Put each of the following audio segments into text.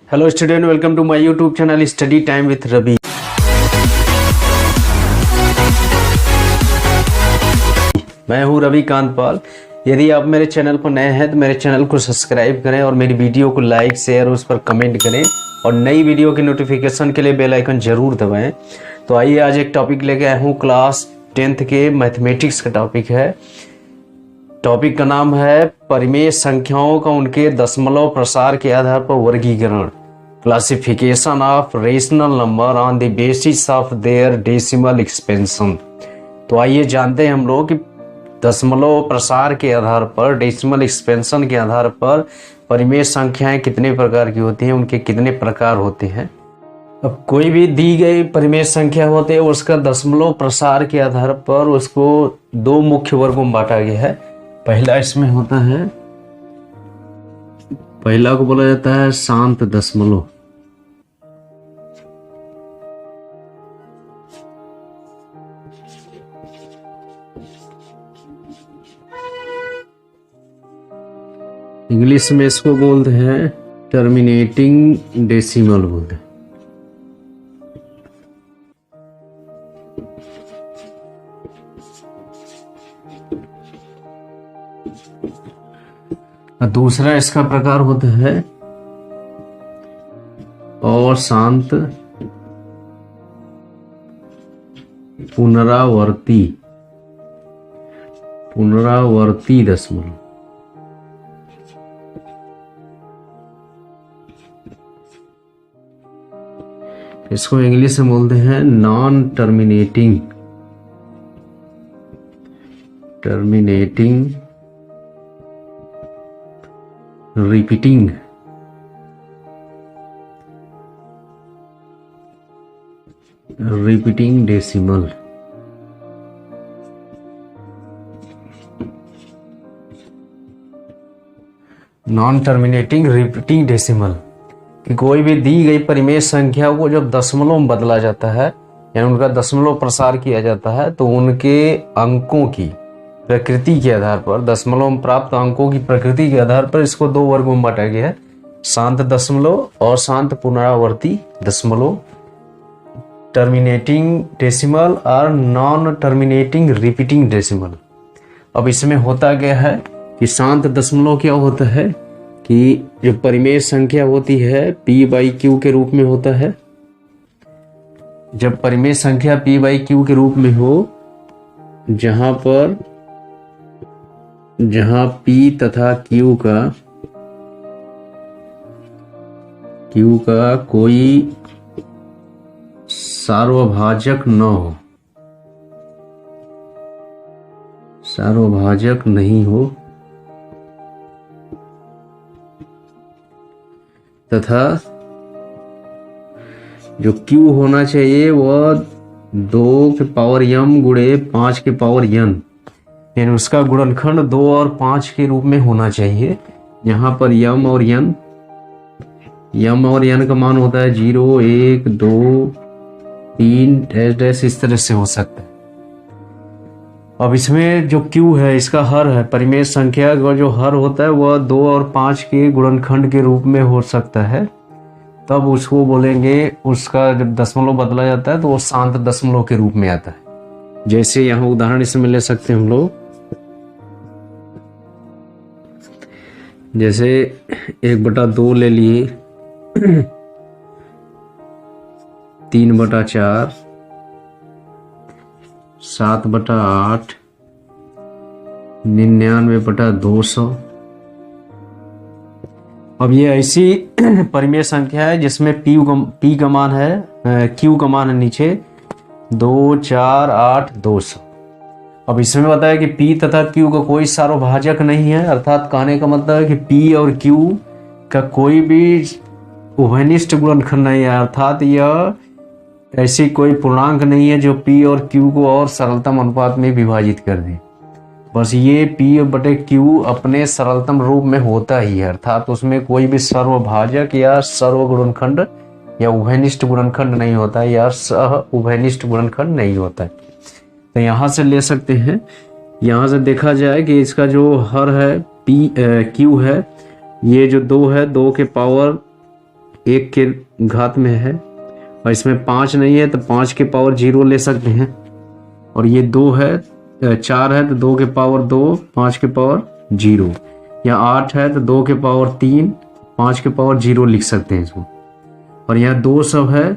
Hello student, welcome to my YouTube channel study time with Ravi. मैं हूं रवि कांतपाल। यदि आप मेरे चैनल पर नए हैं तो मेरे चैनल को सब्सक्राइब करें और मेरी वीडियो को लाइक शेयर उस पर कमेंट करें और नई वीडियो की नोटिफिकेशन के लिए बेल आइकन जरूर दबाएं। तो आइए आज एक टॉपिक लेके आया हूँ, क्लास 10th के मैथमेटिक्स का टॉपिक है। टॉपिक का नाम है परिमेय संख्याओं का उनके दशमलव प्रसार के आधार पर वर्गीकरण, classification of rational number on the basis of their decimal expansion. तो आइए जानते हैं हम लोग कि दशमलव प्रसार के आधार पर, डेसिमल एक्सपेंशन के आधार पर परिमेय संख्याएं कितने प्रकार की होती हैं, उनके कितने प्रकार होते हैं। अब कोई भी दी गई परिमेय संख्या होती है, उसका दशमलव प्रसार के आधार पर उसको दो मुख्य वर्गों में बांटा गया है। पहला इसमें होता है, पहला को बोला जाता है शांत दशमलव। इंग्लिश में इसको बोलते हैं टर्मिनेटिंग डेसिमल बोलते हैं। दूसरा इसका प्रकार होता है अशांत पुनरावर्ती दशमलव। इसको इंग्लिश में बोलते हैं non terminating repeating decimal. Non terminating repeating decimal कि कोई भी दी गई परिमेय संख्या को जब दशमलव में बदला जाता है, यानी उनका दशमलव प्रसार किया जाता है, तो उनके अंकों की प्रकृति के आधार पर, दशमलव में प्राप्त अंकों की प्रकृति के आधार पर इसको दो वर्गों में बांटा गया है, शांत दशमलव और शांत पुनरावर्ती दशमलव, टर्मिनेटिंग डेसिमल और नॉन टर्मिनेटिंग रिपीटिंग डेसिमल। अब इसमें होता क्या है कि शांत दशमलव क्या होता है कि जो परिमेय संख्या होती है p/q के रूप में होता है। जब परिमेय संख्या p/q के रूप में हो, जहां p तथा q का कोई सार्वभाजक न हो, सार्वभाजक नहीं हो, तथा जो q होना चाहिए वह 2 के पावर m गुणे 5 के पावर n, यानी उसका गुणनखंड 2 और 5 के रूप में होना चाहिए। यहाँ पर m और n का मान होता है 0, 1, 2, 3 डैश इस तरह से हो सकता है। अब इसमें जो q है इसका हर है, परिमेय संख्या का जो हर होता है वह 2 और 5 के गुणनखंड के रूप में हो सकता है। तब उसको बोलेंगे, उसका जब दशमलव बदला जाता है तो वो शांत दशमलव के रूप में आता है। जैसे यहाँ उदाहरण इसमें ले सकते हैं हम लोग, जैसे 1/2 ले लिए, 3/4, 7/8, 99/200। अब ये ऐसी परिमेय संख्या है जिसमें p का मान है, q का मान है नीचे 2, 4, 8, 200। अब इसमें बताया कि p तथा q का कोई सार्वभाजक नहीं है, अर्थात कहने का मतलब है कि p और q का कोई भी उभयनिष्ठ गुणनखंड नहीं है, अर्थात यह ऐसी कोई पूर्णांक नहीं है जो p और q को और सरलतम अनुपात में विभाजित कर दे। बस ये p/q अपने सरलतम रूप में होता ही है, अर्थात उसमें कोई भी सर्वभाजक या सर्वगुणनखंड या उभयनिष्ठ गुणनखंड नहीं होता है, या सह उभयनिष्ठ गुणनखंड नहीं होता है। तो यहाँ से ले सकते हैं, यहाँ से देखा जाए कि इसका जो हर है q है, ये जो 2 है 2 के पावर 1 के घात में है, और इसमें 5 नहीं है तो 5 के पावर 0 ले सकते हैं। और ये 2 है, 4 है तो 2 के पावर 2, 5 के पावर 0। या 8 है तो 2 के पावर 3, 5 के पावर 0 लिख सकते हैं इसको। और यहाँ 2 सब है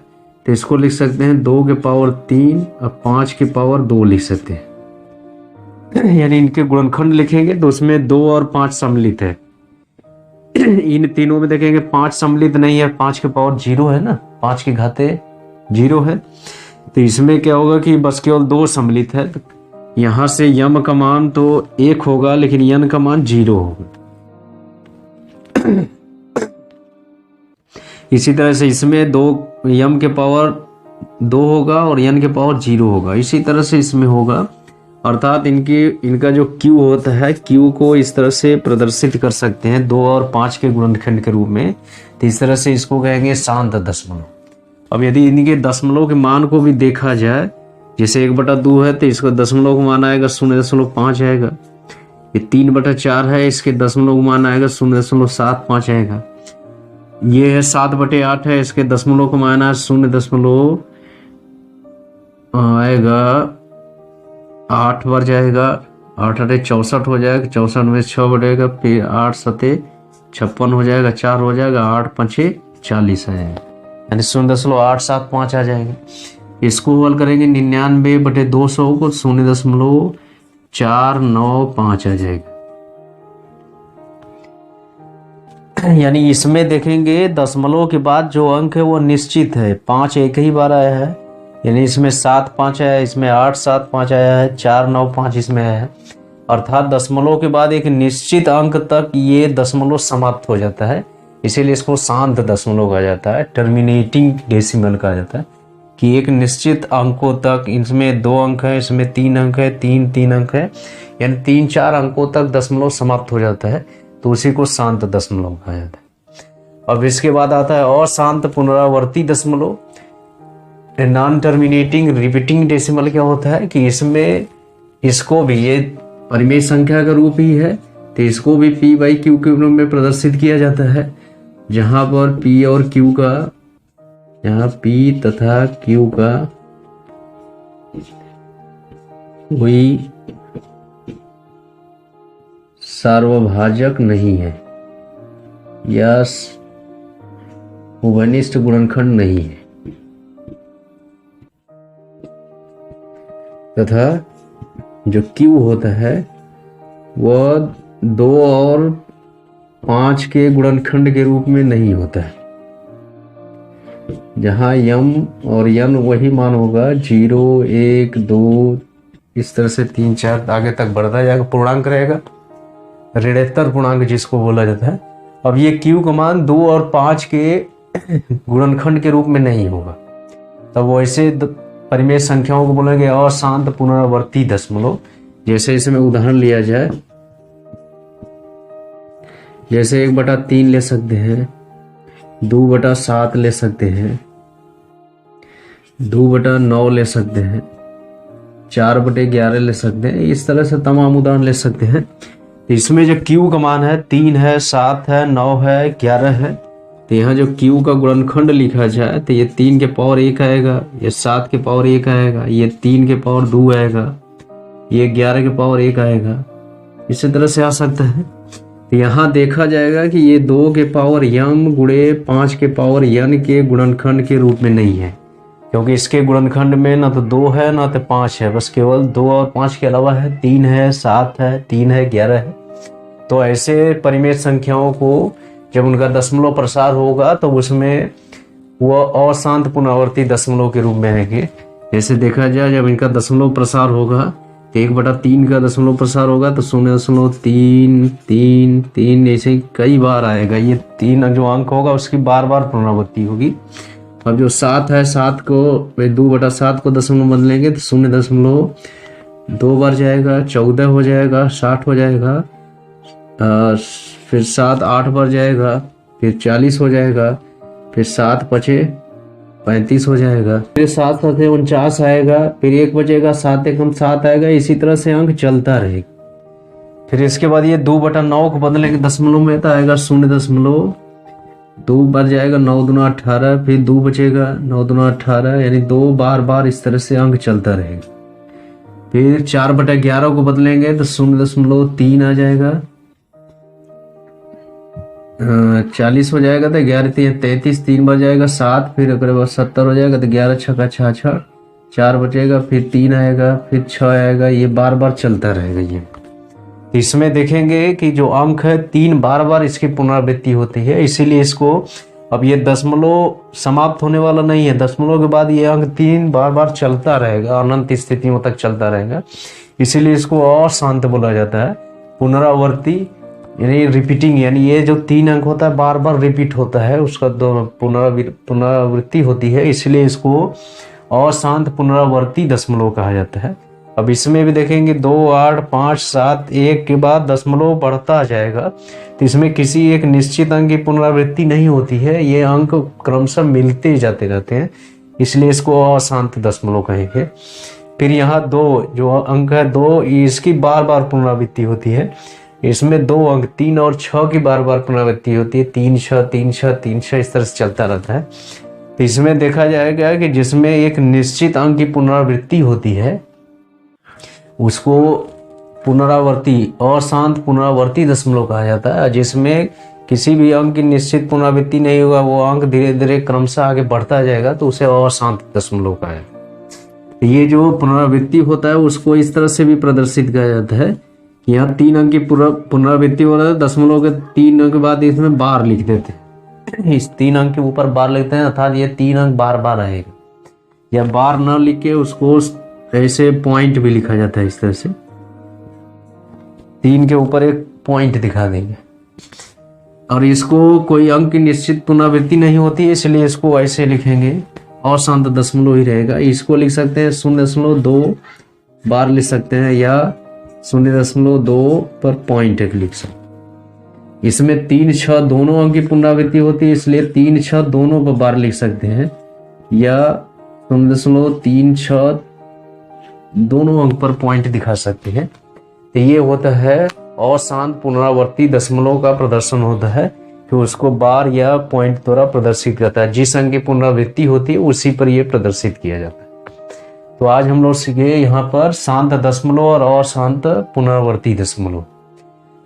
तो इसको लिख सकते हैं 2 के पावर 3 और 5 के पावर 2 लिख सकते हैं। यानी इनके गुणनखंड लिखेंगे तो उसमें 2 और 5 सम्मिलित है। इन तीनों में देखेंगे 5 सम्मिलित नहीं है, 5 के पावर 0 है ना, 5 की घाते 0 है। तो इसमें क्या होगा कि बस केवल 2 सम्मिलित है। तो यहां से यम का मान तो 1 होगा लेकिन यन का मान 0 होगा। इसी तरह से इसमें 2 यम के पावर 2 होगा और यन के पावर 0 होगा। इसी तरह से इसमें होगा, अर्थात इनका जो Q होता है, Q को इस तरह से प्रदर्शित कर सकते हैं 2 और 5 के गुणनखंड के रूप में। तो इस तरह से इसको कहेंगे शांत दशमलव। अब यदि इनके दशमलव के मान को भी देखा जाए, जैसे 1/2 है तो इसका दशमलव का मान आएगा 0.5 आएगा। ये 3/4 है, इसके दशमलव का मान आएगा 0.75 आएगा। ये है 7/8 है, इसके दशमलव का मान है 0 आएगा 8 बार जाएगा, 8 8 64 हो जाएगा, 64 में 6 बढ़ेगा, फिर 8 7 56 हो जाएगा, 4 हो जाएगा, 8 5 40 है, यानी 0.875 आ जाएगा। इसको हल करेंगे 99/200 को 0.495 आ जाएगा। यानी इसमें देखेंगे दशमलव के बाद जो अंक है वो निश्चित है, 5 एक ही बार आया है, यानी इसमें 7 5 आया है, इसमें 8 7 5 आया है, 4 9 5 इसमें आया है। अर्थात दशमलव के बाद एक निश्चित अंक तक ये दशमलव समाप्त हो जाता है, इसीलिए इसको शांत दशमलव कहा जाता है, टर्मिनेटिंग डेसिमल कहा जाता है। कि एक निश्चित अंकों तक, इसमें 2 अंक है, इसमें 3 अंक है, 3 अंक है, यानी 3 4 अंकों तक दशमलव समाप्त हो जाता है, तो उसी को शांत दशमलव कहा जाता है। अब इसके बाद आता है अशांत पुनरावर्ती दशमलव, नॉन टर्मिनेटिंग रिपीटिंग डेसिमल। क्या होता है कि इसमें इसको भी, ये परिमेय संख्या का रूप ही है, तो इसको भी p/q के रूप में प्रदर्शित किया जाता है, जहां पर p और q का, यहाँ p तथा q का कोई सार्वभाजक नहीं है या उभयनिष्ठ गुणनखंड नहीं है, तथा जो Q होता है वह 2 और 5 के गुणनखंड के रूप में नहीं होता है, जहां यम और यन वही मान होगा 0 1 2 इस तरह से 3 4 आगे तक बढ़ता जाएगा, पूर्णांक रहेगा, ऋणोत्तर पूर्णांक जिसको बोला जाता है। अब ये Q का मान 2 और 5 के गुणनखंड के रूप में नहीं होगा, तब वैसे परिमेय संख्याओं को बोलेंगे अशांत पुनरावर्ती दशमलव। जैसे इसमें उदाहरण लिया जाए, जैसे 1/3 ले सकते हैं, 2/7 ले सकते हैं, 2/9 ले सकते हैं, 4/11 ले सकते हैं, इस तरह से तमाम उदाहरण ले सकते हैं। इसमें जो Q का मान है 3 है, 7 है, 9 है, 11 है, तो यहाँ जो Q का गुणनखंड लिखा जाए तो ये 3 के पावर 1 आएगा, ये 7 के पावर 1 आएगा, ये 3 के पावर 2 आएगा, ये 11 के पावर 1 आएगा, इसी तरह से आ सकता है। तो यहाँ देखा जाएगा कि ये 2 के पावर यम गुणे 5 के पावर यन के गुणनखंड के रूप में नहीं है, क्योंकि इसके गुणनखंड में ना तो 2 है ना तो 5 है, बस केवल 2 और 5 के अलावा है, 3 है, 7 है, 3 है, 11 है। तो ऐसे परिमेय संख्याओं को जब उनका दशमलव प्रसार होगा तो उसमें वह अशांत पुनरावर्ती दशमलव के रूप में आएंगे। जैसे देखा जाए, जब इनका दशमलव प्रसार होगा तो 1/3 का दशमलव प्रसार होगा तो 0.333 ऐसे कई बार आएगा। ये 3 जो अंक होगा उसकी बार बार पुनरावृत्ति होगी। अब जो 7 है, 7 को 2/7 को दशमलव बदलेंगे तो 0.2 बार जाएगा, 14 हो जाएगा, 60 हो जाएगा, फिर 7 8 बार जाएगा, फिर 40 हो जाएगा, फिर 7 5 35 हो जाएगा, फिर 7 7 49 आएगा, फिर 1 बचेगा, 7 1 7 आएगा। इसी तरह से अंक चलता रहेगा। फिर इसके बाद ये 2/9 को बदलेंगे दशमलव में तो आएगा 0.9 2 बच जाएगा, 9 दूना 18, फिर 2 बचेगा, 9 दूना 18, यानी 2 बार बार इस तरह से अंक चलता रहेगा। फिर 4/11 को बदलेंगे तो 0.3 आ जाएगा, 40 हो जाएगा, तो 11 3 33, 3 बच जाएगा 7, फिर अगर 70 हो जाएगा, तो 11 छक्का 66, 4 बचेगा, फिर 3 आएगा, फिर 6 आएगा, ये बार बार चलता रहेगा। ये इसमें देखेंगे कि जो अंक है 3 बार बार इसकी पुनरावृत्ति होती है, इसीलिए इसको, अब ये दशमलव समाप्त होने वाला नहीं है, दशमलव के बाद ये अंक 3 बार बार चलता रहेगा, अनंत स्थितियों तक चलता रहेगा, इसीलिए इसको अशांत बोला जाता है। पुनरावर्ती यानी रिपीटिंग, यानी ये जो 3 अंक होता है बार बार रिपीट होता है, उसका पुनरावृत्ति होती है, इसलिए इसको अशांत पुनरावर्ती दशमलव कहा जाता है। अब इसमें भी देखेंगे 2 8 5 7 1 के बाद दशमलव बढ़ता जाएगा, तो इसमें किसी एक निश्चित अंक की पुनरावृत्ति नहीं होती है, ये अंक क्रमशः मिलते जाते रहते हैं, इसलिए इसको अशांत दशमलव कहेंगे। फिर यहाँ 2 जो अंक है 2, इसकी बार बार पुनरावृत्ति होती है, इसमें 2 अंक 3 और 6 की बार बार पुनरावृत्ति होती है, 3 6 3 6 3 6 इस तरह से चलता रहता है। तो इसमें देखा जाएगा कि जिसमें एक निश्चित अंक की पुनरावृत्ति होती है उसको पुनरावर्ती अशांत पुनरावर्ती दशमलव कहा जाता है, जिसमें किसी भी अंक की निश्चित पुनरावृत्ति नहीं होगा, वो अंक धीरे धीरे क्रमशः आगे बढ़ता जाएगा, तो उसे अशांत दशमलव कहा जाता है। ये जो पुनरावृत्ति होता है उसको इस तरह से भी प्रदर्शित किया जाता है कि यहाँ 3 अंक की पुनरावृत्ति हो रहा है, दशमलव के 3 अंक के बाद इसमें बार लिख देते हैं, इस 3 अंक के ऊपर बार लिखते हैं, अर्थात ये 3 अंक बार बार आएगा। या बार न लिख के उसको ऐसे पॉइंट भी लिखा जाता है, इस तरह से 3 के ऊपर एक पॉइंट दिखा देंगे, और इसको कोई अंक की निश्चित पुनरावृत्ति नहीं होती है, इसलिए इसको ऐसे लिखेंगे, अशांत दशमलव ही रहेगा। इसको लिख सकते हैं 0.2 बार लिख सकते हैं, या 0.2 पर पॉइंट एक लिख सकते हैं। इसमें 3 6 दोनों अंक की पुनरावृत्ति होती है, इसलिए 3 6 दोनों पर बार लिख सकते हैं, या 0.3 6 दोनों अंक पर पॉइंट दिखा सकते हैं। तो ये होता है अशांत पुनरावर्ती दशमलव का प्रदर्शन होता है, कि उसको बार या पॉइंट द्वारा प्रदर्शित करता है, जिस अंक की पुनरावृत्ति होती है उसी पर यह प्रदर्शित किया जाता है। तो आज हम लोग सीखे यहाँ पर शांत दशमलव और अशांत पुनरावर्ती दशमलव।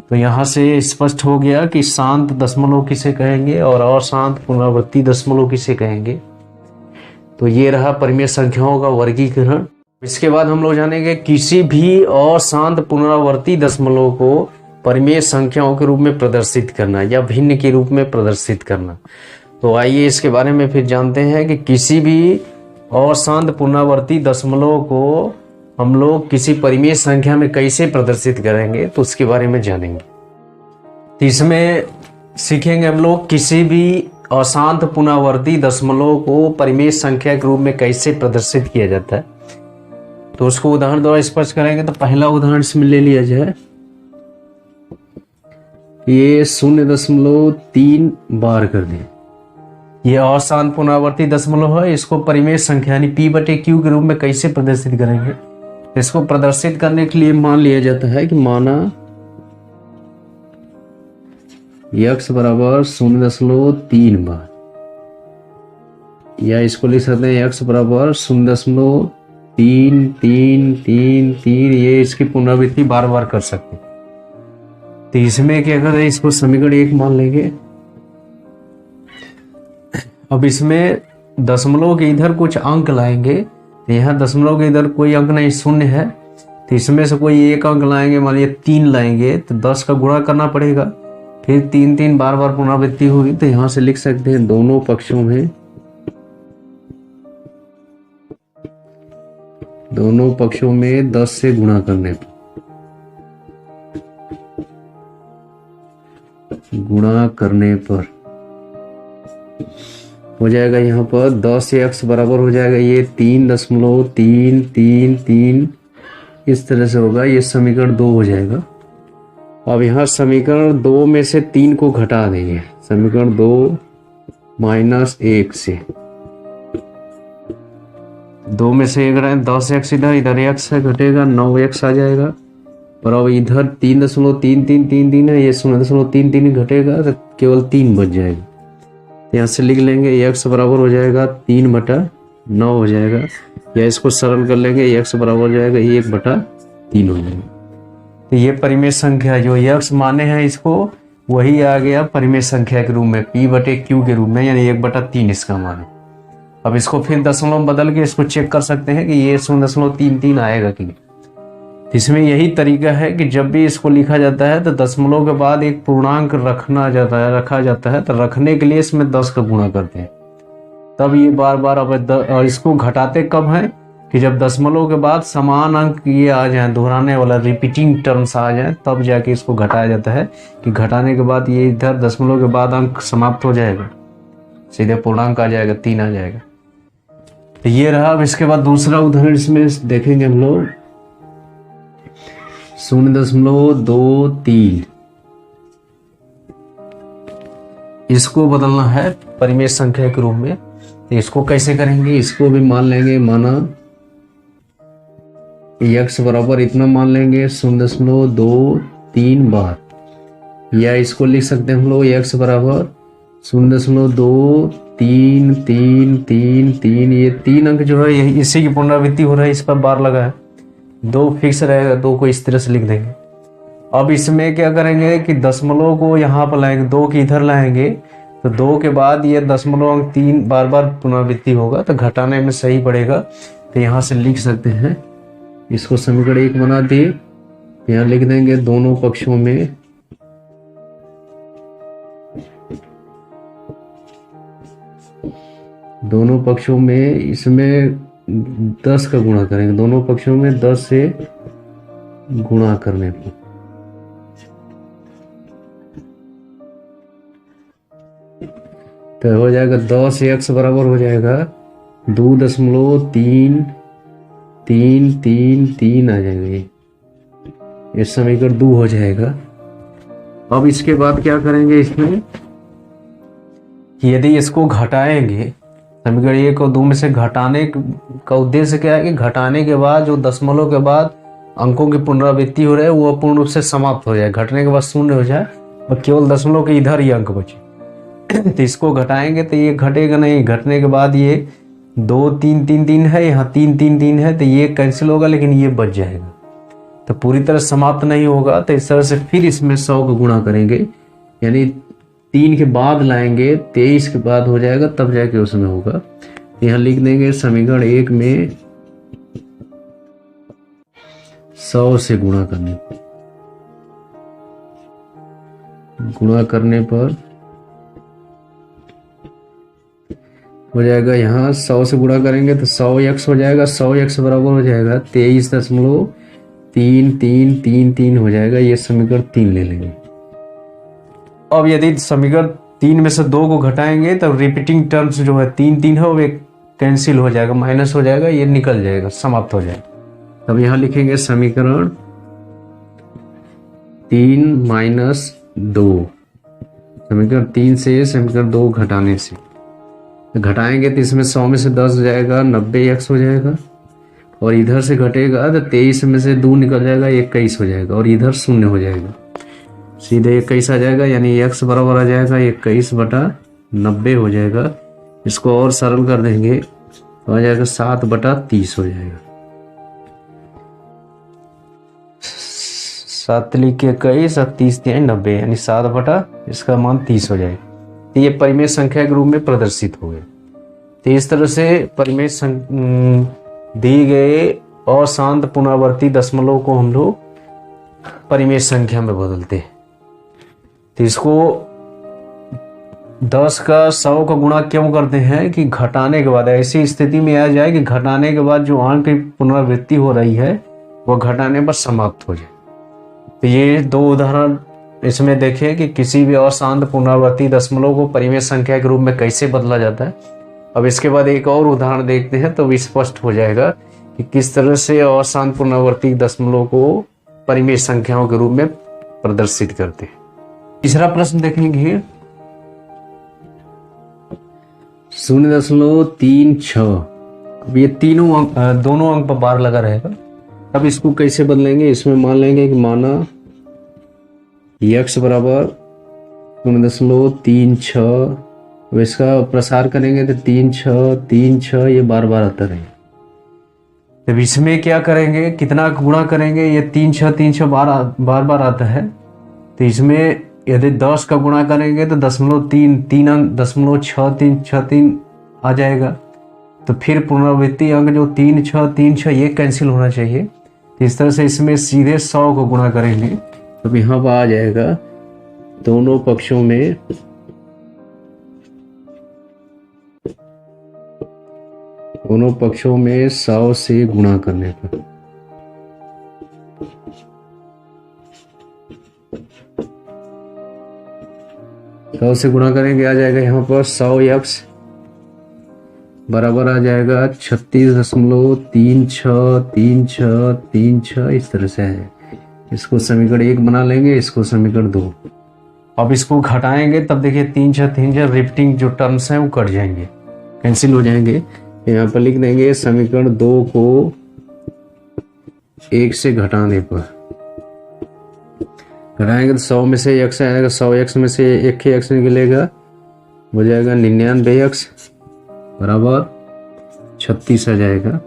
तो यहाँ से स्पष्ट हो गया कि शांत दशमलव किसे कहेंगे और अशांत पुनरावर्ती दशमलव किसे कहेंगे। तो ये रहा परिमेय संख्याओं का वर्गीकरण। इसके बाद हम लोग जानेंगे किसी भी अशांत पुनरावर्ती दशमलव को परिमेय संख्याओं के रूप में प्रदर्शित करना या भिन्न के रूप में प्रदर्शित करना। तो आइए इसके बारे में फिर जानते हैं कि किसी भी अशांत पुनरावर्ती दशमलव को हम लोग किसी परिमेय संख्या में कैसे प्रदर्शित करेंगे, तो उसके बारे में जानेंगे। तो इसमें सीखेंगे हम लोग किसी भी अशांत पुनरावर्ती दशमलव को परिमेय संख्या के रूप में कैसे प्रदर्शित किया जाता है, तो उसको उदाहरण द्वारा स्पष्ट करेंगे। तो पहला उदाहरण इसमें ले लिया जाए, ये 0.3 बार कर दें, ये अशांत पुनरावर्ती दशमलव है, इसको परिमेय संख्या यानी P/Q के रूप में कैसे प्रदर्शित करेंगे। इसको प्रदर्शित करने के लिए मान लिया जाता है कि माना x बराबर 0.3 बार, या इसको लिख सकते हैं x बराबर 0.33333, ये इसकी पुनरावृत्ति बार बार कर सकते हैं। तो इसमें क्या करें, इसको समीकरण 1 मान लेंगे। अब इसमें दशमलव के इधर कुछ अंक लाएंगे, तो यहाँ दशमलव के इधर कोई अंक नहीं, 0 है, तो इसमें से कोई एक अंक लाएंगे, मान लीजिए 3 लाएंगे, तो 10 का गुणा करना पड़ेगा, फिर 3 3 बार बार पुनरावृत्ति होगी। तो यहाँ से लिख सकते हैं दोनों पक्षों में 10 से गुणा करने पर हो जाएगा, यहाँ पर 10x बराबर हो जाएगा ये 3.333, इस तरह से होगा, ये समीकरण 2 हो जाएगा। अब यहाँ समीकरण 2 में से 3 को घटा देंगे, समीकरण 2 -1 से 2 में से 1 घटाएं, 10x इधर x है, घटेगा 9x आ जाएगा। और अब इधर 3.3333 है, ये 0.33 घटेगा, तो केवल 3 बच जाएगा। यहाँ से लिख लेंगे x बराबर हो जाएगा 3/9 हो जाएगा, या इसको सरल कर लेंगे x बराबर हो जाएगा 1/3 हो जाएगा। तो ये परिमेय संख्या जो x माने हैं इसको वही आ गया परिमेय संख्या के रूप में p/q के रूप में, यानी 1/3 इसका मान है। अब इसको फिर दशमलव बदल के इसको चेक कर सकते हैं कि ये 0.33 आएगा कि नहीं। इसमें यही तरीका है कि जब भी इसको लिखा जाता है तो दशमलव के बाद एक पूर्णांक रखा जाता है तो रखने के लिए इसमें 10 का गुणा करते हैं, तब ये बार बार और इसको घटाते कब है कि जब दशमलव के बाद समान अंक ये आ जाए, दोहराने वाला रिपीटिंग टर्म्स आ जाए, तब जाके इसको घटाया जाता है कि घटाने के बाद ये इधर दशमलव के बाद अंक समाप्त हो जाएगा, सीधे पूर्णांक आ जाएगा, 3 आ जाएगा। तो ये रहा। अब इसके बाद दूसरा उदाहरण इसमें देखेंगे हम लोग 0.23, इसको बदलना है परिमेय संख्या के रूप में। तो इसको कैसे करेंगे, इसको भी मान लेंगे, माना x बराबर इतना मान लेंगे 0.23 बार, या इसको लिख सकते हैं हम लोग x बराबर 0.233333। ये 3 अंक जो है यही इसी की पुनरावृत्ति हो रहा है, इस पर बार लगा है, 2 फिक्स रहेगा, 2 को इस तरह से लिख देंगे। अब इसमें क्या करेंगे कि दशमलव को यहाँ पर लाएंगे, 2 की इधर लाएंगे, तो 2 के बाद ये दशमलव अंक 3 बार बार पुनरावृत्ति होगा, तो घटाने में सही पड़ेगा। तो यहाँ से लिख सकते हैं, इसको समीकरण 1 बना दिए, यहाँ लिख देंगे दोनों पक्षों में इसमें 10 का गुणा करेंगे, दोनों पक्षों में 10 से गुणा करने पर तो हो जाएगा 10x बराबर हो जाएगा 2.333 आ जाएगा, ये समीकरण 2 हो जाएगा। अब इसके बाद क्या करेंगे इसमें कि यदि इसको घटाएंगे, समीकरण 1 और 2 में से घटाने का उद्देश्य क्या है कि घटाने के बाद जो दशमलव के बाद अंकों की पुनरावृत्ति हो रहा है वो पूर्ण रूप से समाप्त हो जाए, घटने के बाद 0 हो जाए और केवल दशमलव के इधर ही अंक बचे। तो इसको घटाएंगे तो ये घटेगा नहीं, घटने के बाद ये 2 3 3 3 है, यहाँ 3 3 3 है, तो ये कैंसिल होगा, लेकिन ये बच जाएगा, तो पूरी तरह समाप्त नहीं होगा। तो इस तरह से फिर इसमें 100 का गुणा करेंगे, यानी 3 के बाद लाएंगे, 23 के बाद हो जाएगा, तब जाके उसमें होगा। यहाँ लिख देंगे समीकरण 1 में 100 से गुणा करने पर हो जाएगा, यहाँ 100 से गुणा करेंगे तो 100x हो जाएगा, 100x बराबर हो जाएगा 23.3333 हो जाएगा, ये समीकरण 3 ले लेंगे। अब यदि समीकरण 3 में से 2 को घटाएंगे तब रिपीटिंग टर्म्स जो है 3 3 है वो कैंसिल हो जाएगा, माइनस हो जाएगा, ये निकल जाएगा, समाप्त हो जाएगा। तब यहाँ लिखेंगे समीकरण 3 - 2, समीकरण 3 से समीकरण 2 घटाने से घटाएंगे तो इसमें 100 में से 10 जाएगा, 90x हो जाएगा, और इधर से घटेगा तो 23 में से 2 निकल जाएगा, 21 हो जाएगा, और इधर 0 हो जाएगा, सीधे 21 आ जाएगा, यानी x बराबर आ जाएगा 21/90 हो जाएगा। इसको और सरल कर देंगे तो आ जाएगा 7/30 हो जाएगा, 7 लिख के 21 और 30 दिए 90, यानी 7 इसका मान 30 हो जाएगा। तो ये परिमेय संख्या के रूप में प्रदर्शित हो गए। तो इस तरह से परिमेय दिए गए अशांत पुनरावर्ती दशमलव को हम लोग परिमेय संख्या में बदलते हैं। तो इसको 10 का 100 का गुणा क्यों करते हैं कि घटाने के बाद ऐसी स्थिति में आ जाए कि घटाने के बाद जो अंक की पुनरावृत्ति हो रही है वो घटाने पर समाप्त हो जाए। तो ये 2 उदाहरण इसमें देखें कि किसी भी अशांत पुनरावर्ती दशमलव को परिमेय संख्या के रूप में कैसे बदला जाता है। अब इसके बाद एक और उदाहरण देखते हैं तो स्पष्ट हो जाएगा कि किस तरह से अशांत पुनरावर्ती दशमलव को परिमेय संख्याओं के रूप में प्रदर्शित करते हैं। तीसरा प्रश्न देखेंगे 0.36। अब ये दोनों अंक पर बार लगा रहेगा। अब इसको कैसे बदलेंगे, इसमें मान लेंगे कि माना x बराबर 0.36 अब इसका प्रसार करेंगे तो 3 6 3 6 ये बार बार आता रहेगा। अब इसमें क्या करेंगे, कितना गुणा करेंगे, ये 3 6 बार बार आता है। तो इसमें यदि 10 का गुणा करेंगे तो 0.3 अंक 0.6363 आ जाएगा। तो फिर पुनरावृत्ति अंक जो 3 6 3 6 ये कैंसिल होना चाहिए। तो इस तरह से इसमें सीधे 100 को गुणा करेंगे तो यहाँ पर आ जाएगा दोनों पक्षों में 100 से गुणा करने पर। सौ से गुणा करेंगे आ जाएगा यहाँ पर 100x बराबर आ जाएगा 36.363636। इस तरह से है। इसको समीकरण 1 बना लेंगे, इसको समीकरण 2। अब इसको घटाएंगे तब देखिए 3 6 3 6 रिपीटिंग जो टर्म्स हैं वो कट जाएंगे, कैंसिल हो जाएंगे। यहाँ पर लिख देंगे समीकरण 2 को 1 से घटाने पर, घटाएंगे तो 100 में से x आएगा, 100x में से एक ही x निकलेगा, हो जाएगा 99x बराबर 36 आ जाएगा।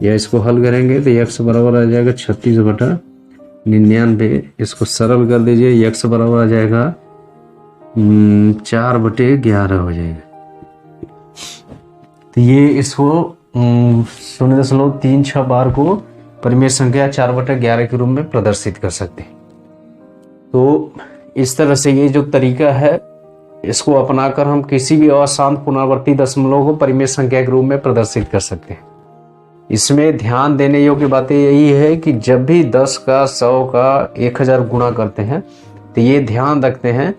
या इसको हल करेंगे तो x बराबर आ जाएगा 36/99। इसको सरल कर दीजिए, x बराबर आ जाएगा 4/11 हो जाएगा। तो ये इसको 0.36 बार को परिमेय संख्या 4/11 के रूप में प्रदर्शित कर सकते हैं। तो इस तरह से ये जो तरीका है इसको अपनाकर हम किसी भी अशांत पुनरावर्ती दशमलव को परिमेय संख्या के रूप में प्रदर्शित कर सकते हैं। इसमें ध्यान देने योग्य बातें यही है कि जब भी 10 का 100 का 1000 गुणा करते हैं तो ये ध्यान रखते हैं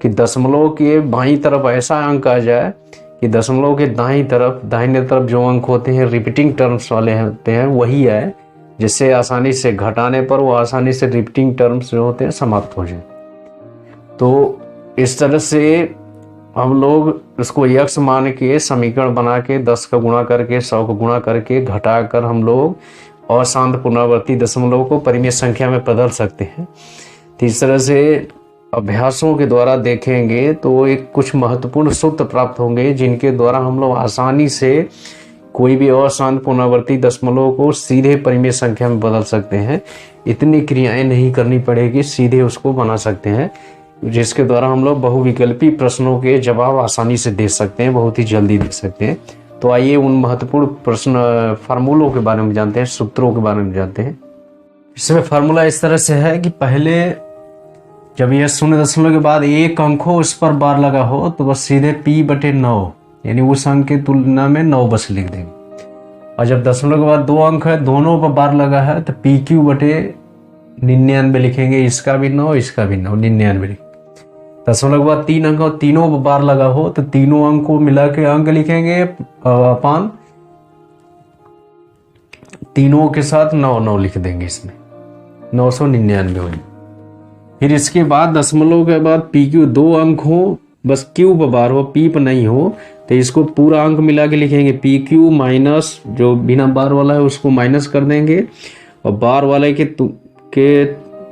कि दशमलव के बाईं तरफ ऐसा अंक आ जाए कि दशमलव के दाहिने तरफ जो अंक होते हैं रिपीटिंग टर्म्स वाले होते हैं वही आए, जिससे आसानी से घटाने पर वो आसानी से रिपीटिंग टर्म्स जो होते हैं समाप्त हो जाए। तो इस तरह से हम लोग इसको x मान के समीकरण बना के 10 का गुणा करके 100 का गुणा करके घटाकर हम लोग अशांत पुनरावर्ती दशमलव को परिमेय संख्या में बदल सकते हैं। तो इस तरह से अभ्यासों के द्वारा देखेंगे तो एक कुछ महत्वपूर्ण सूत्र प्राप्त होंगे जिनके द्वारा हम लोग आसानी से कोई भी अशांत पुनरावर्ती दशमलव को सीधे परिमेय संख्या में बदल सकते हैं। इतनी क्रियाएं नहीं करनी पड़ेगी, सीधे उसको बना सकते हैं, जिसके द्वारा हम लोग बहुविकल्पी प्रश्नों के जवाब आसानी से दे सकते हैं, बहुत ही जल्दी दे सकते हैं। तो आइए उन महत्वपूर्ण प्रश्न फार्मूलों के बारे में जानते हैं, सूत्रों के बारे में जानते हैं। इसमें फार्मूला इस तरह से है कि पहले जब यह 0 के बाद एक अंक हो उस पर बार लगा हो तो बस सीधे p/9 यानी उस अंक की तुलना में 9 बस लिख देंगे। और जब दशमलव के बाद 2 अंक है दोनों पर बार लगा है तो PQ/99 लिखेंगे, इसका भी 9 इसका भी 9 99 लिखेंगे। दशमलव के बाद 3 अंक हो तीनों पर बार लगा हो तो तीनों अंक को मिला के अंक लिखेंगे अपान तीनों के साथ 9 लिख देंगे, इसमें 999 हो। फिर इसके बाद दशमलव के बाद PQ 2 अंक हो बस Q पर बार हो P पर नहीं हो तो इसको पूरा अंक मिला के लिखेंगे PQ माइनस जो बिना बार वाला है उसको माइनस कर देंगे और बार वाले के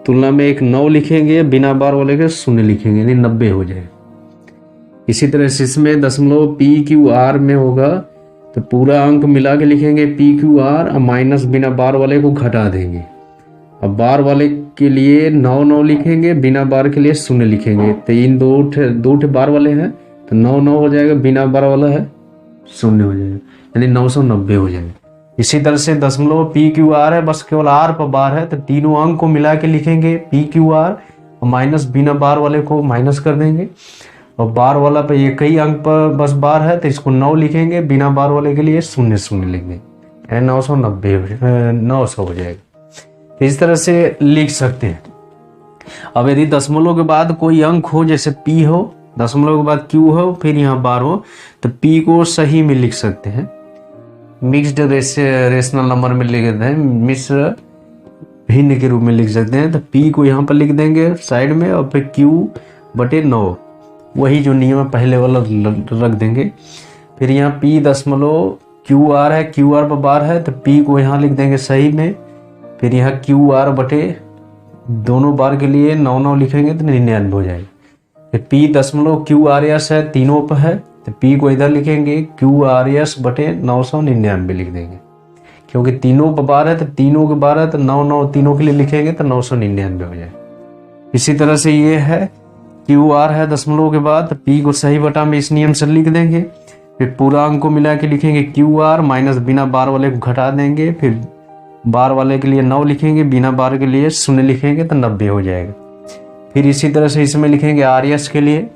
तुलना में एक 9 लिखेंगे, बिना बार वाले के 0 लिखेंगे, यानी 90 हो जाएगा। इसी तरह से इसमें दशमलव PQR में होगा तो पूरा अंक मिला के लिखेंगे PQR और माइनस बिना बार वाले को घटा देंगे। अब बार वाले के लिए 9 लिखेंगे, बिना बार के लिए 0 लिखेंगे। तो इन दो बार वाले हैं तो 9 हो जाएगा, बिना बार वाला है 0 हो जाएगा, यानी 990 हो जाएगा। इसी तरह से दशमलव PQR है बस केवल R पर बार है तो तीनों अंक को मिला के लिखेंगे PQR और माइनस बिना बार वाले को माइनस कर देंगे और बार वाला पे एक ही अंक पर बस बार है तो इसको 9 लिखेंगे, बिना बार वाले के लिए 0 लिखेंगे, यानी 900 हो जाएगा। इस तरह से लिख सकते हैं। अब यदि दशमलव के बाद कोई अंक हो जैसे P हो, दशमलव के बाद Q हो फिर यहाँ बार हो तो P को सही में लिख सकते हैं, मिक्स्ड रेशनल नंबर में लिख देते हैं, मिश्र भिन्न के रूप में लिख सकते हैं। तो P को यहाँ पर लिख देंगे साइड में और फिर Q/9 वही जो नियम पहले वाला रख देंगे। फिर यहाँ P दशमलव QR है, QR पर बार है तो P को यहाँ लिख देंगे सही में। फिर यहाँ QR/ दोनों बार के लिए 9 लिखेंगे तो 99 हो जाएगा। फिर P दशमलव QRS है तीनों पर है तो P को इधर लिखेंगे QRS बटे 999 लिख देंगे, क्योंकि तीनों पर बार है तो तीनों के बार है तो 9 तीनों के लिए लिखेंगे तो 999 हो जाए। इसी तरह से ये है QR है दशमलव के बाद, तो P को सही बटा में इस नियम से लिख देंगे। फिर पूरा अंक को मिला के लिखेंगे QR माइनस बिना बार वाले को घटा देंगे, फिर बार वाले के लिए 9 लिखेंगे, बिना बार के लिए 0 लिखेंगे तो 90 हो जाएगा। फिर इसी तरह से इसमें लिखेंगे RS के लिए,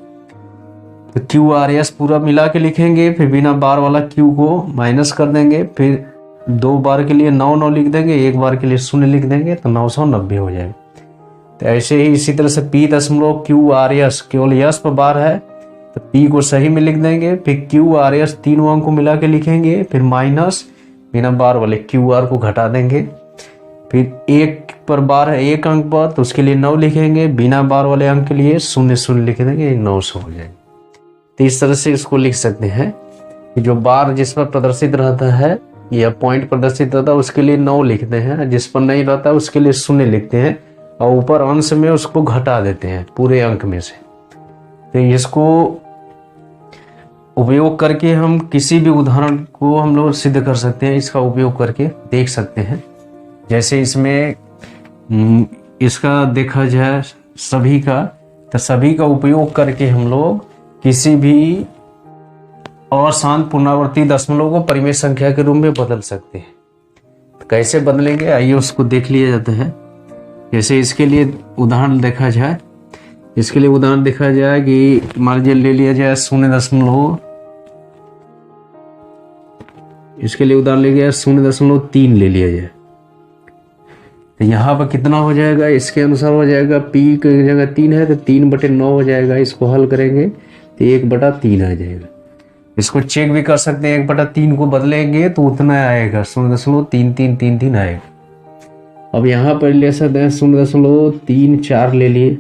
तो QRS पूरा मिला के लिखेंगे, फिर बिना बार वाला Q को माइनस कर देंगे, फिर 2 बार के लिए 9 लिख देंगे, 1 बार के लिए 0 लिख देंगे तो 990 हो जाएगा। तो ऐसे ही इसी तरह से P दशमलव QRS केवल यस पर बार है तो P को सही में लिख देंगे, फिर QRS तीनों अंक को मिला के लिखेंगे, फिर माइनस बिना बार वाले QR को घटा देंगे, फिर 1 पर बार है 1 अंक पर तो उसके लिए 9 लिखेंगे, बिना बार वाले अंक के लिए 0 लिख देंगे, 900 हो जाएगा। तो इस तरह से इसको लिख सकते हैं कि जो बार जिस पर प्रदर्शित रहता है या पॉइंट प्रदर्शित रहता है उसके लिए 9 लिखते हैं, जिस पर नहीं रहता है उसके लिए 0 लिखते हैं और ऊपर अंश में उसको घटा देते हैं पूरे अंक में से। तो इसको उपयोग करके हम किसी भी उदाहरण को हम लोग सिद्ध कर सकते हैं, इसका उपयोग करके देख सकते हैं। जैसे इसमें इसका देखा जाए सभी का, तो सभी का उपयोग करके हम लोग किसी भी अशांत पुनरावर्ती दशमलव को परिमेय संख्या के रूप में बदल सकते हैं। तो कैसे बदलेंगे आइए उसको देख लिया जाता है। जैसे इसके लिए उदाहरण देखा जाए, इसके लिए उदाहरण देखा जाए कि मान लीजिए ले लिया जाए 0.3, इसके लिए उदाहरण ले लिया 0.3 ले लिया जाए, तो यहाँ पर कितना हो जाएगा, इसके अनुसार हो जाएगा P की जगह 3 है तो 3/9 हो जाएगा। इसको हल करेंगे तो 1/3 आ जाएगा। इसको चेक भी कर सकते हैं, 1/3 को बदलेंगे तो उतना आएगा 0.3333 आएगा। अब यहाँ पर ले सकते हैं 0.34 ले लिए,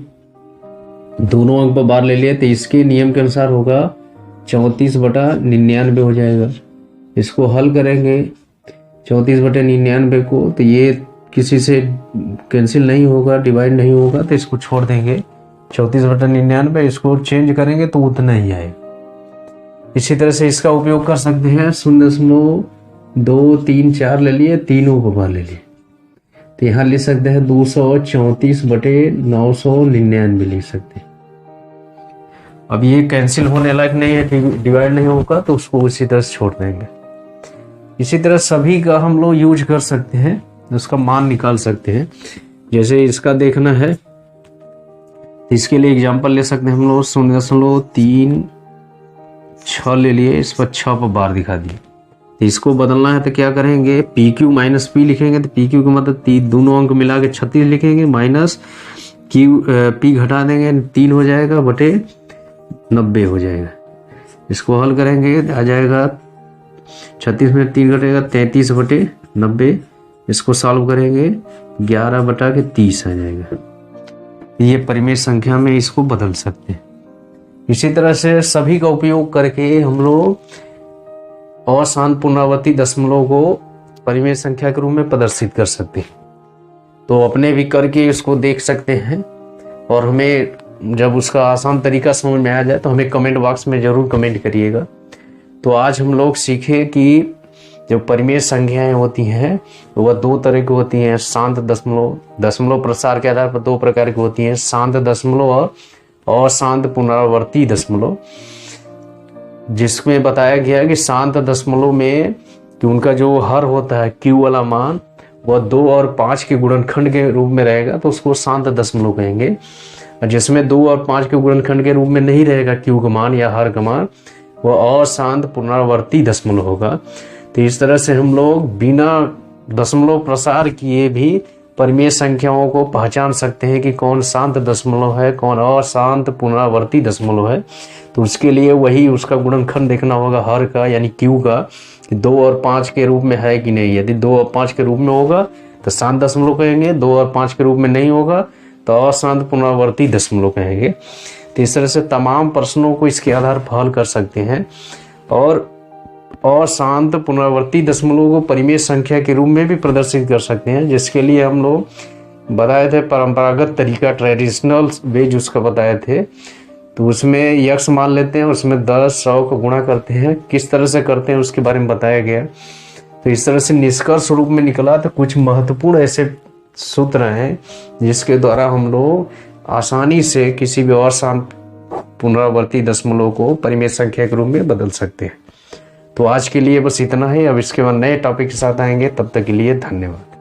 दोनों अंक पर बार ले लिए तो इसके नियम के अनुसार होगा 34/99 हो जाएगा। इसको हल करेंगे 34/99 को, तो ये किसी से कैंसिल नहीं होगा, डिवाइड नहीं होगा, तो इसको छोड़ देंगे 34/99, इसको चेंज करेंगे तो उतना ही आएगा। इसी तरह से इसका उपयोग कर सकते हैं 0.234 ले लिए, तीनों को बार ले लिए, तो यहाँ लिख सकते हैं 234/999 लिख सकते हैं। अब ये कैंसिल होने लायक नहीं है, डिवाइड नहीं होगा, तो उसको उसी तरह से छोड़ देंगे। इसी तरह सभी का हम लोग यूज कर सकते हैं, उसका मान निकाल सकते हैं। जैसे इसका देखना है तो इसके लिए एग्जांपल ले सकते हैं हम लोग 0.36 ले लिए, इस पर 6 पर बार दिखा दिए। तो इसको बदलना है तो क्या करेंगे, PQ माइनस P लिखेंगे, तो PQ का मतलब दोनों अंक मिला के 36 लिखेंगे, माइनस P घटा देंगे 3 हो जाएगा बटे 90 हो जाएगा। इसको हल करेंगे आ जाएगा 36 में 3 घटेगा 33/90। इसको सॉल्व करेंगे 11/30 आ जाएगा। ये परिमेय संख्या में इसको बदल सकते हैं। इसी तरह से सभी का उपयोग करके हम लोग अशांत पुनरावर्ती दशमलव को परिमेय संख्या के रूप में प्रदर्शित कर सकते हैं। तो अपने भी करके इसको देख सकते हैं, और हमें जब उसका आसान तरीका समझ में आ जाए तो हमें कमेंट बॉक्स में ज़रूर कमेंट करिएगा। तो आज हम लोग सीखे कि जो परिमेय संख्याएं होती हैं वह 2 तरह की होती हैं। शांत दशमलव, दशमलव प्रसार के आधार पर 2 प्रकार की होती हैं, शांत दशमलव और अशांत पुनरावर्ती दशमलव, जिसमें बताया गया है कि शांत दशमलव में कि उनका जो हर होता है Q वाला मान वह 2 और 5 के गुणनखंड के रूप में रहेगा, तो उसको शांत दशमलव कहेंगे। और जिसमें 2 और 5 के गुणनखंड के रूप में नहीं रहेगा Q का मान या हर का मान, वह अशांत पुनरावर्ती दशमलव होगा। तो इस तरह से हम लोग बिना दशमलव प्रसार किए भी परिमेय संख्याओं को पहचान सकते हैं कि कौन शांत दशमलव है, कौन अशांत पुनरावर्ती दशमलव है। तो उसके लिए वही उसका गुणनखंड देखना होगा हर का यानी Q का, कि 2 और 5 के रूप में है कि नहीं। यदि 2 और 5 के रूप में होगा तो शांत दशमलव कहेंगे, 2 और 5 के रूप में नहीं होगा तो अशांत पुनरावर्ती दशमलव कहेंगे। तो इस तरह से तमाम प्रश्नों को इसके आधार पर हल कर सकते हैं, और अशांत पुनरावर्ती दशमलव को परिमेय संख्या के रूप में भी प्रदर्शित कर सकते हैं, जिसके लिए हम लोग बताए थे परंपरागत तरीका, ट्रेडिशनल वे उसका बताए थे, तो उसमें यक्स मान लेते हैं, उसमें 10 100 को गुणा करते हैं, किस तरह से करते हैं उसके बारे में बताया गया। तो इस तरह से निष्कर्ष रूप में निकला। तो कुछ महत्वपूर्ण ऐसे सूत्र हैं जिसके द्वारा हम लोग आसानी से किसी भी अशांत पुनरावर्ती दशमलव को परिमेय संख्या के रूप में बदल सकते हैं। तो आज के लिए बस इतना ही। अब इसके बाद नए टॉपिक के साथ आएंगे, तब तक के लिए धन्यवाद।